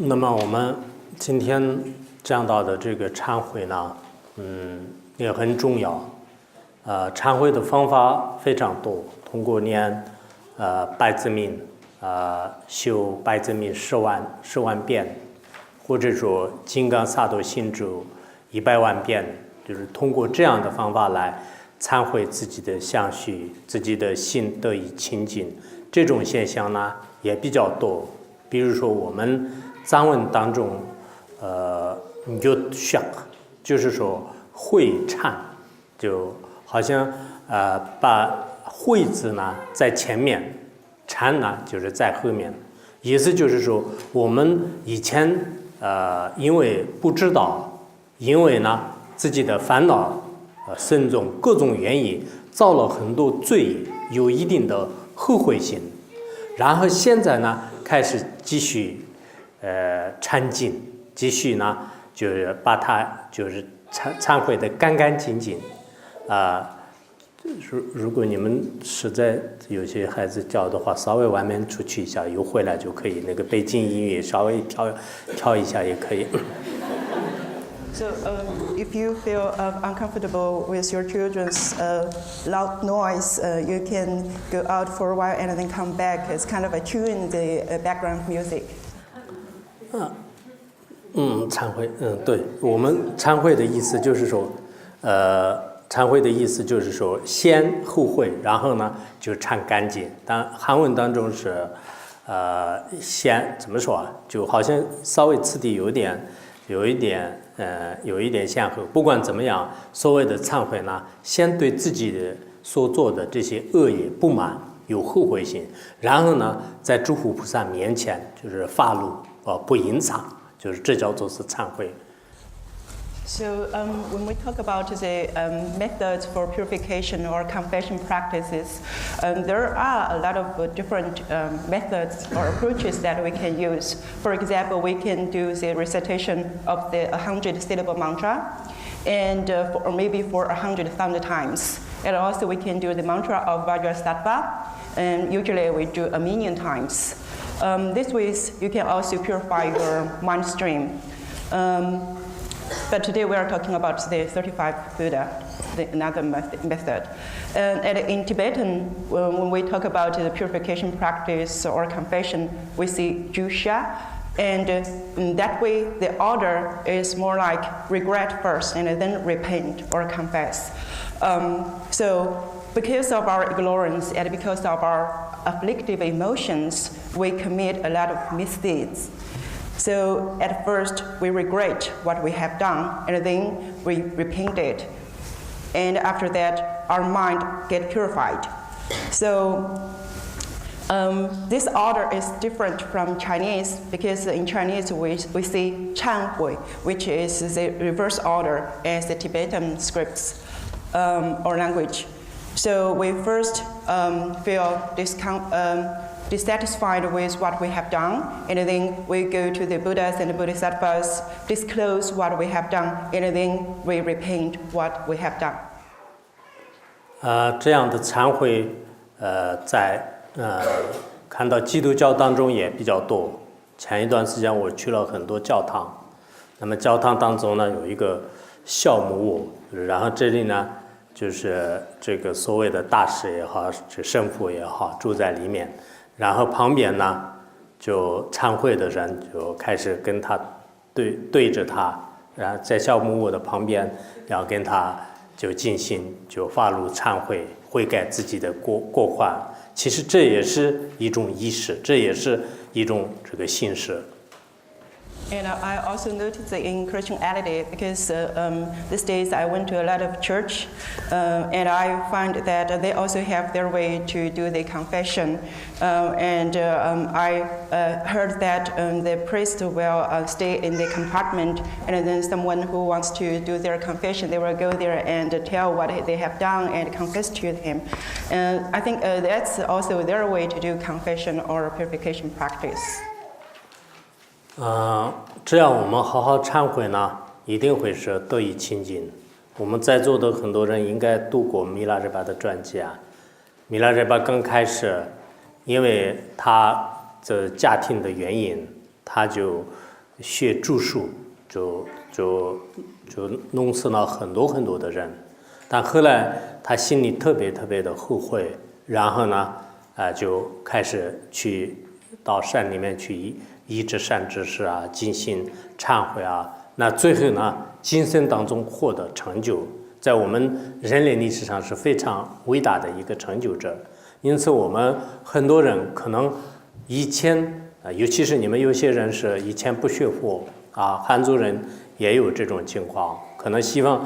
那么我们今天讲到的这个忏悔呢，也很重要。忏悔的方法非常多，通过念百字明，修百字明10万遍，或者说金刚萨埵心咒100万遍，就是通过这样的方法来忏悔自己的相续，自己的心得以清净。这种现象呢也比较多。比如说我们藏文当中，shak，就是说会忏，就好像把会字呢在前面，禅呢就是在后面，意思就是说我们以前因为不知道，因为呢自己的烦恼深重各种原因造了很多罪，有一定的后悔心，然后现在呢开始继续忏尽，继续呢就是把它就是忏悔的干干净净如果你们实在有些孩子教的话，稍微外面出去一下，又回来就可以。那个背景音乐稍微调一下也可以。So if you feel uncomfortable with your children's loud noise, you can go out for a while and then come back. It's kind of a tune the background music. 忏悔，对，我们忏悔的意思就是说，忏悔的意思就是说，先后悔，然后呢就忏干净。但韩文当中是，先怎么说啊？就好像稍微次第有一点先后。不管怎么样，所谓的忏悔呢，先对自己的所做的这些恶业不满，有后悔心，然后呢，在诸佛菩萨面前就是发怒，不隐藏，就是这叫做是忏悔。So when we talk about the methods for purification or confession practices, there are a lot of different methods or approaches that we can use. For example, we can do the recitation of the 100-syllable mantra, and or maybe for 100,000 times. And also we can do the mantra of Vajrasattva, and usually we do 1,000,000 times. This way you can also purify your mind stream. But today we are talking about the 35 Buddha, another method. And in Tibetan, when we talk about the purification practice or confession, we see Jusha. And in that way, the order is more like regret first and then repent or confess. So because of our ignorance and because of our afflictive emotions, we commit a lot of misdeeds. So at first, we regret what we have done, and then we repent it. And after that, our mind gets purified. So this order is different from Chinese, because in Chinese we say 忏悔, which is the reverse order as the Tibetan scripts or language. So we first feel dissatisfied with what we have done, and then we go to the Buddhas and the Bodhisattvas, disclose what we have done, and then we repent what we have done. 这样的忏悔，在看到基督教当中也比较多。前一段时间我去了很多教堂，那么教堂当中呢有一个孝母屋，然后这里呢就是这个所谓的大师也好，这神父也好住在里面。然后旁边呢，就忏悔的人就开始跟他对着他，然后在小木屋的旁边，要跟他就进行就发怒忏悔，悔改自己的过患。其实这也是一种仪式，这也是一种这个形式。And I also noticed in Christianity, because these days I went to a lot of church, and I find that they also have their way to do the confession. I heard that the priest will stay in the compartment, and then someone who wants to do their confession, they will go there and tell what they have done and confess to him. And I think that's also their way to do confession or purification practice. 这样我们好好忏悔呢，一定会是得以清净。我们在座的很多人应该读过米拉热巴的传记啊。米拉热巴刚开始，因为他的家庭的原因，他就血注数，就弄死了很多的人。但后来他心里特别的后悔，然后呢，就开始去到山里面去医治善知识啊，进行忏悔啊。那最后呢，今生当中获得成就，在我们人类历史上是非常伟大的一个成就者。因此，我们很多人可能以前尤其是你们有些人是以前不学佛啊，汉族人也有这种情况，可能希望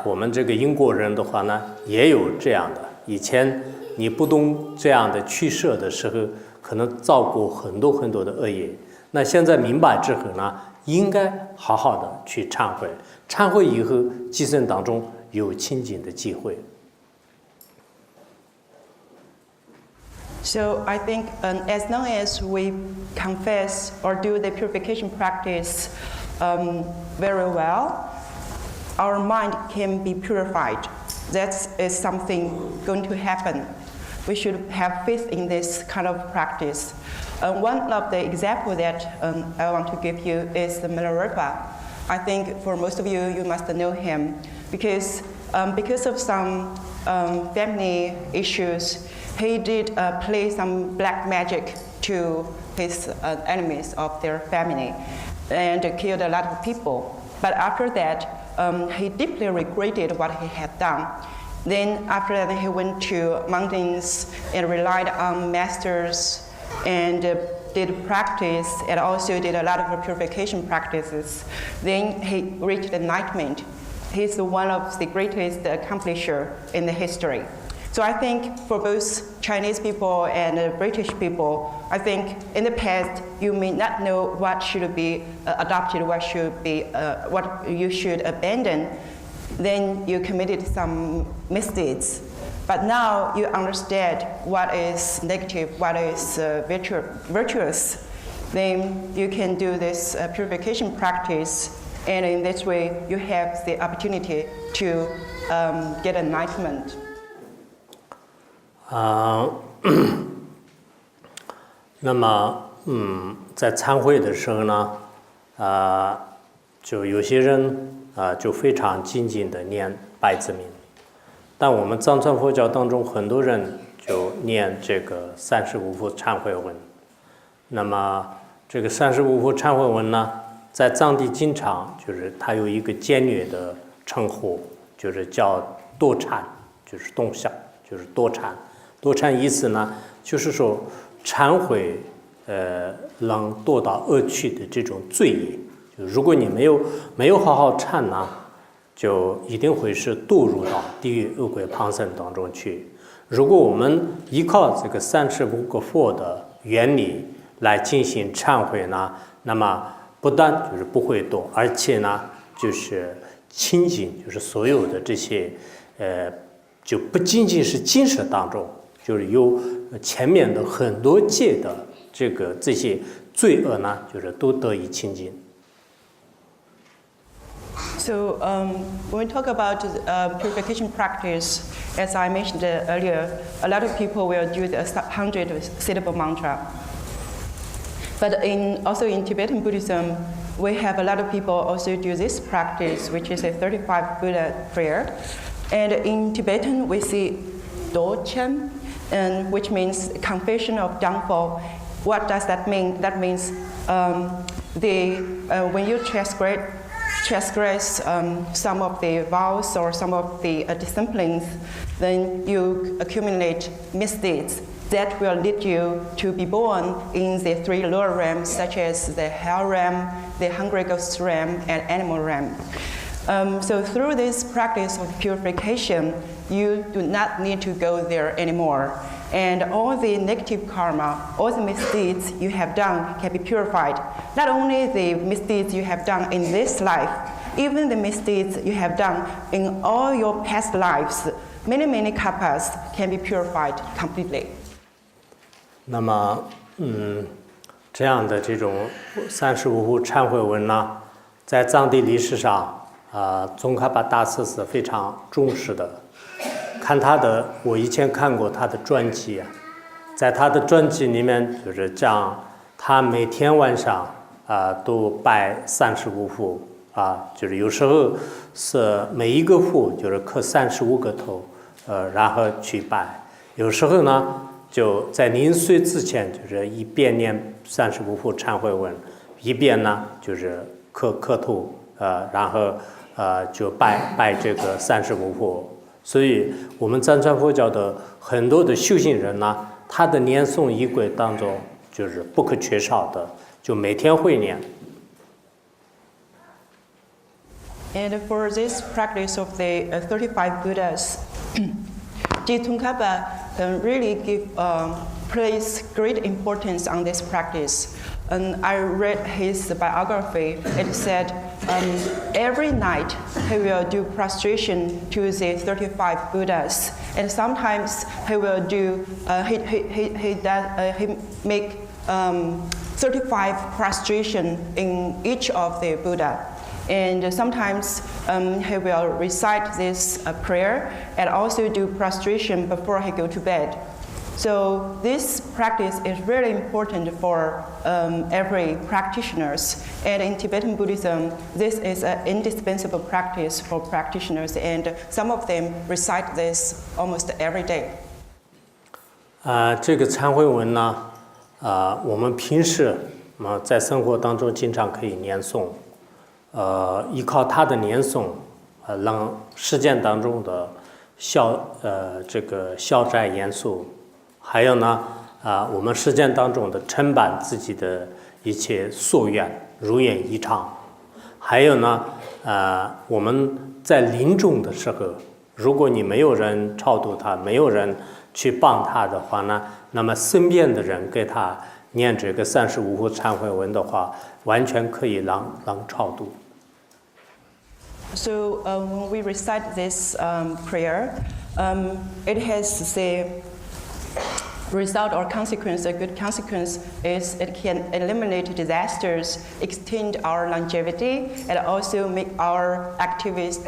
我们这个英国人的话呢，也有这样的。以前你不懂这样的取舍的时候，可能造过很多的恶业。那现在明白之后呢，应该好好的去忏悔，忏悔以后，今生当中有清净的机会。So I think as long as we confess or do the purification practice very well, our mind can be purified. That is something going to happen. We should have faith in this kind of practice. One of the examples that I want to give you is the Milarepa. I think for most of you, you must know him because of some family issues, he did play some black magic to his enemies of their family and killed a lot of people. But after that, he deeply regretted what he had done. Then after that, he went to mountains and relied on masters and did practice and also did a lot of purification practices. Then he reached enlightenment. He's one of the greatest accomplisher in the history. So I think for both Chinese people and British people, I think in the past you may not know what should be adopted, what you should abandon. Then you committed some misdeeds. But now you understand what is negative, what is virtuous. Then you can do this purification practice, and in this way you have the opportunity to get enlightenment. 那么在参会的时候呢，就有些人就非常精进的念百字明，但我们藏传佛教当中很多人就念这个35佛忏悔文。那么这个35佛忏悔文呢，在藏地经常就是它有一个简略的称呼，就是叫多忏，就是动下，就是多忏。多忏意思呢，就是说忏悔能堕到恶趣的这种罪业。就如果你没有好好忏呢，就一定会是堕入到地狱恶鬼旁生当中去。如果我们依靠这个35个佛的原理来进行忏悔呢，那么不但就是不会堕，而且呢就是清净，就是所有的这些就不仅仅是精神当中，就是有前面的很多界的这些罪恶呢，就是都得以清净。So when we talk about purification practice, as I mentioned earlier, a lot of people will do the 100-syllable mantra. But also in Tibetan Buddhism, we have a lot of people also do this practice, which is a 35 Buddha prayer. And in Tibetan, we see Dochen, which means confession of downfall. What does that mean? That means when you transgress some of the vows or some of the disciplines, then you accumulate misdeeds that will lead you to be born in the 3 lower realms, such as the hell realm, the hungry ghost realm, and animal realm. So through this practice of purification, you do not need to go there anymore. And all the negative karma, all the misdeeds you have done can be purified. Not only the misdeeds you have done in this life, even the misdeeds you have done in all your past lives, many kalpas can be purified completely. 那么，这样的这种35佛忏悔文呢，在藏地历史上，宗喀巴大师是非常重视的。看他的，我以前看过他的传记在他的传记里面就是讲，他每天晚上都拜35副就是有时候是每一个副就是刻35个头，然后去拜。有时候呢，就在临睡之前，就是一边念35副忏悔文，一边呢就是磕头，然后就拜这个35副。所以我们藏传佛教的很多的修行人呢，他的念诵仪轨当中就是不可缺少的，就每天会念。And for this practice of the 35 Buddhas, Tsongkhapa really place great importance on this practice. And I read his biography. It said every night he will do prostration to the 35 Buddhas, and sometimes he will do he make 35 prostration in each of the Buddha. And sometimes he will recite this prayer and also do prostration before he go to bed. So this practice is really important for every practitioners. And in Tibetan Buddhism, this is an indispensable practice for practitioners, and some of them recite this almost every day. 这个忏悔文呢，我们平时在生活当中经常可以念诵。依靠他的念诵，让实践当中的这个消灾延寿，还有呢，我们实践当中的承办自己的一切夙愿如愿以偿，还有呢，我们在临终的时候，如果你没有人超度他，没有人去帮他的话呢，那么身边的人给他念这个35副忏悔文的话，完全可以让超度。So when we recite this prayer, it has the result or consequence. A good consequence is it can eliminate disasters, extend our longevity, and also make our activities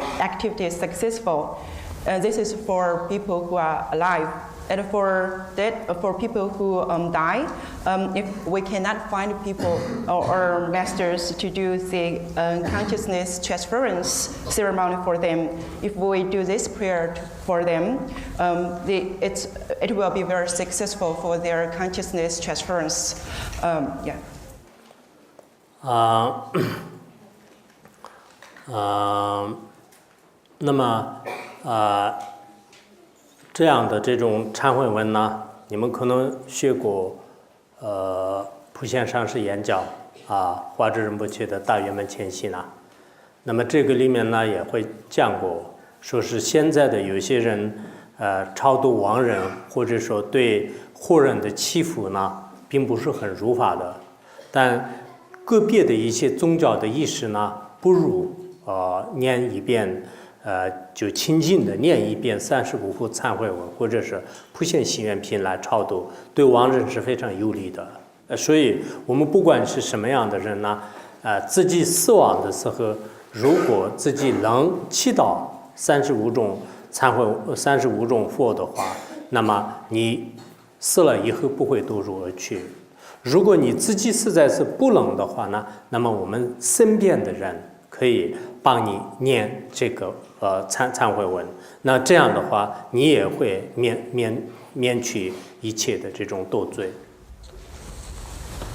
successful. This is for people who are alive. And for people who die, if we cannot find people or masters to do the consciousness transference ceremony for them, if we do this prayer for them, it will be very successful for their consciousness transference. Yeah. 那么这样的这种忏悔文呢，你们可能学过，普贤上师演讲华智仁波切的大圆满前行呢。那么这个里面呢也会讲过，说是现在的有些人，超度亡人或者说对活人的祈福呢，并不是很如法的，但个别的一些宗教的仪式呢，不如念一遍。就亲近的念一遍35副忏悔文，或者是普贤行愿品来超度，对亡人是非常有利的。所以我们不管是什么样的人呢，自己死亡的时候，如果自己能祈祷35种忏悔35种佛的话，那么你死了以后不会堕入而去。如果你自己实在是不能的话呢，那么我们身边的人可以帮你念这个忏悔文，那这样的话，你也会免去一切的这种堕罪。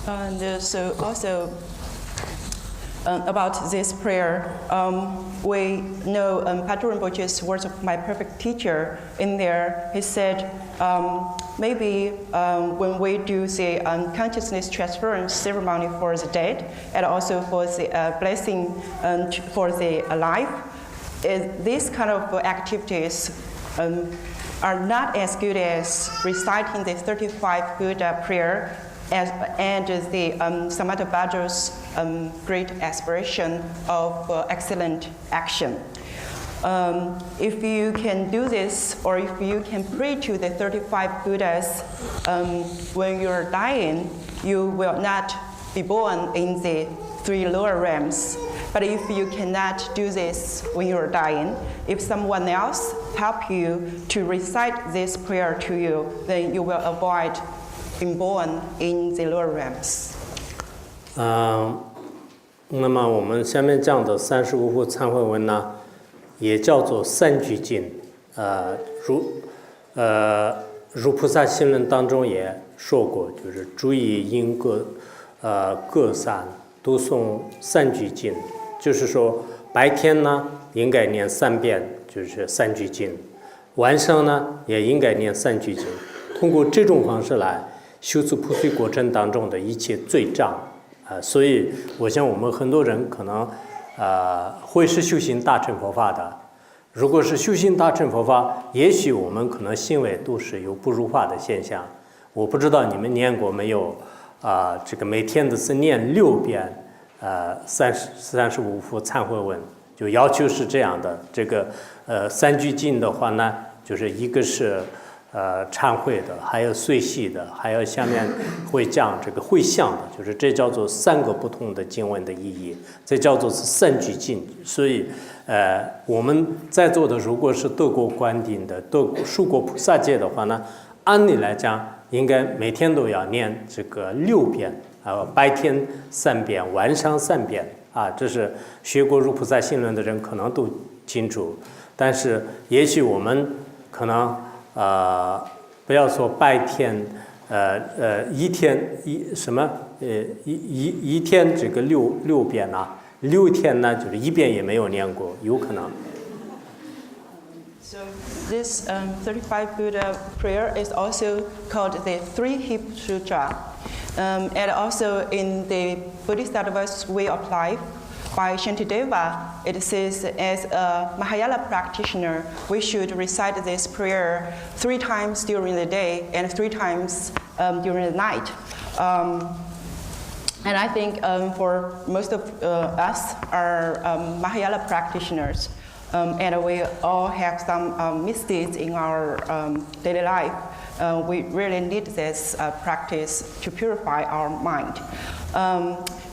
And so also about this prayer, we know Patrul Rinpoche's words of my perfect teacher. In there, he said, maybe when we do the consciousness transference ceremony for the dead, and also for the blessing for the alive, these kind of activities are not as good as reciting the 35 Buddha prayer and the Samattabhadra's great aspiration of excellent action. If you can do this, or if you can pray to the 35 Buddhas when you're dying, you will not be born in the 3 lower realms. But if you cannot do this when you're dying, if someone else help you to recite this prayer to you, then you will avoid being born in the lower realms. 那么我们下面讲的35部忏悔文呢，也叫做三句经。如菩萨行论当中也说过，就是诸意因各散，都诵三句经。就是说，白天呢应该念3遍，就是三句经；晚上呢也应该念3句经。通过这种方式来修持普贤过程当中的一切罪障。所以我想我们很多人可能会是修行大乘佛法的。如果是修行大乘佛法，也许我们可能行为都是有不如法的现象。我不知道你们念过没有这个每天都是念6遍35部忏悔文，就要求是这样的。这个3句经的话呢，就是一个是忏悔的，还有随喜的，还有下面会讲这个会向的，就是这叫做3个不同的经文的意义，这叫做是3句经。所以我们在座的如果是得过观顶的、受过菩萨戒的话呢，按理来讲应该每天都要念这个6遍白天3遍，晚上3遍这是学过如菩萨行论的人可能都清楚。但是也许我们可能不要说白天，一天一天这个六遍6天呢就是1遍也没有念过，有可能。So this 35 Buddha prayer is also called the Three Hip Sutra, and also in the Bodhisattva's Way of Life by Shantideva, it says as a Mahayana practitioner, we should recite this prayer 3 times during the day and 3 times during the night. And I think for most of us are Mahayana practitioners, and we all have some misdeeds in our daily life. We really need this practice to purify our mind.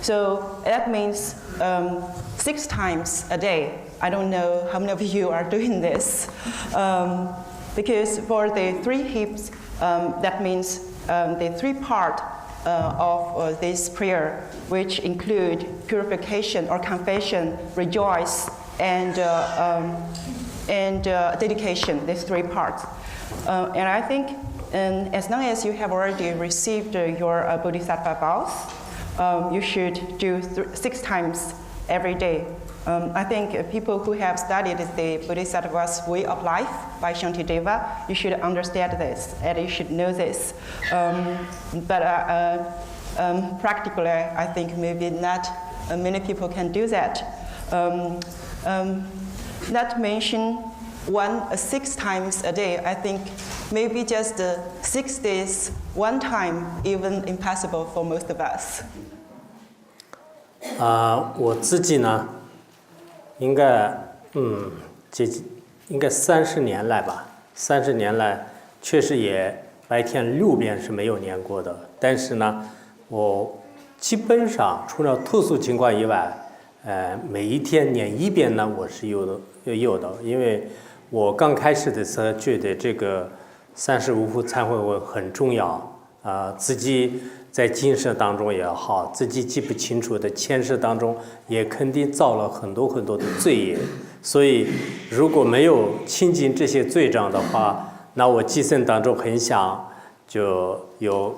So that means 6 times a day. I don't know how many of you are doing this. Because for the 3 hips, that means the 3 parts of this prayer, which include purification or confession, rejoice, and dedication, these 3 parts. And I think as long as you have already received your Bodhisattva vows, you should do 6 times every day. I think people who have studied the Bodhisattva's Way of Life by Shantideva, you should understand this and you should know this. But practically, I think maybe not many people can do that. Not mention 6 times a day. I think maybe just 6 days, 1 time, even impossible for most of us. 我自己呢，应该30年来吧，30年来确实也白天6遍是没有念过的。但是呢，我基本上除了特殊情况以外，每一天念1遍呢，我是有的，因为我刚开始的时候觉得这个35部忏悔文很重要自己在今世当中也好，自己记不清楚的前世当中也肯定造了很多很多的罪业，所以如果没有清净这些罪障的话，那我今生当中很想就有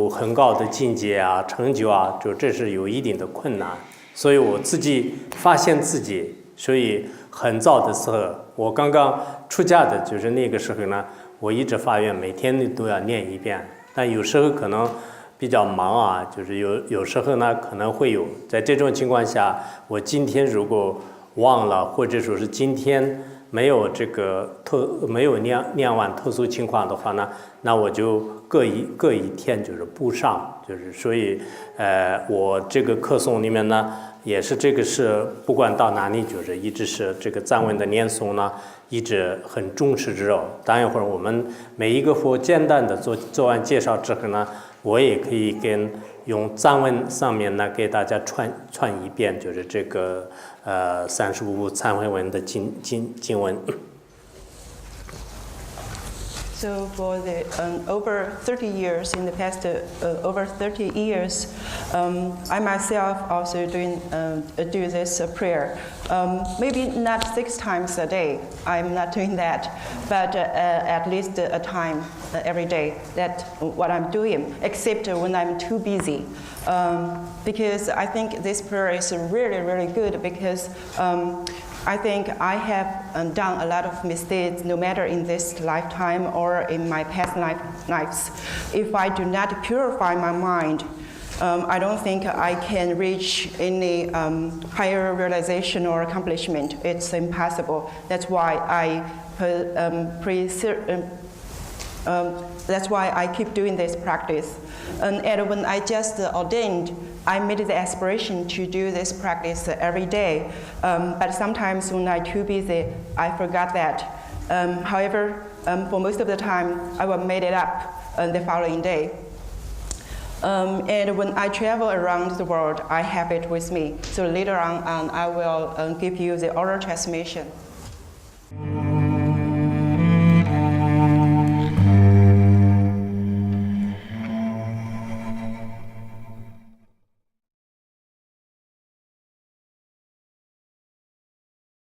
很高的境界成就就这是有一定的困难。所以我自己发现自己，所以很早的时候，我刚刚出家的就是那个时候呢，我一直发愿每天都要念1遍，但有时候可能比较忙就是有时候呢可能会有，在这种情况下，我今天如果忘了，或者说是今天没有念完特殊情况的话呢，那我就各一天就是补上，就是所以我这个课诵里面呢，也是这个是不管到哪里，就是一直是这个藏文的念诵呢，一直很重视着。等一会儿我们每一个佛简单的做完介绍之后呢，我也可以用藏文上面呢给大家传一遍，就是这个35部忏悔文的经文。So for the over 30 years, in the past over 30 years, I myself also do this prayer. Maybe not 6 times a day. I'm not doing that, but at least a time every day. That's what I'm doing, except when I'm too busy. Because I think this prayer is really, really good because I think I have done a lot of mistakes, no matter in this lifetime or in my past lives. If I do not purify my mind, I don't think I can reach any higher realization or accomplishment. It's impossible. That's why that's why I keep doing this practice. And when I just ordained, I made the aspiration to do this practice every day. But sometimes when I'm too busy, I forgot that. However, for most of the time, I will make it up the following day. And when I travel around the world, I have it with me. So later on, I will give you the oral transmission.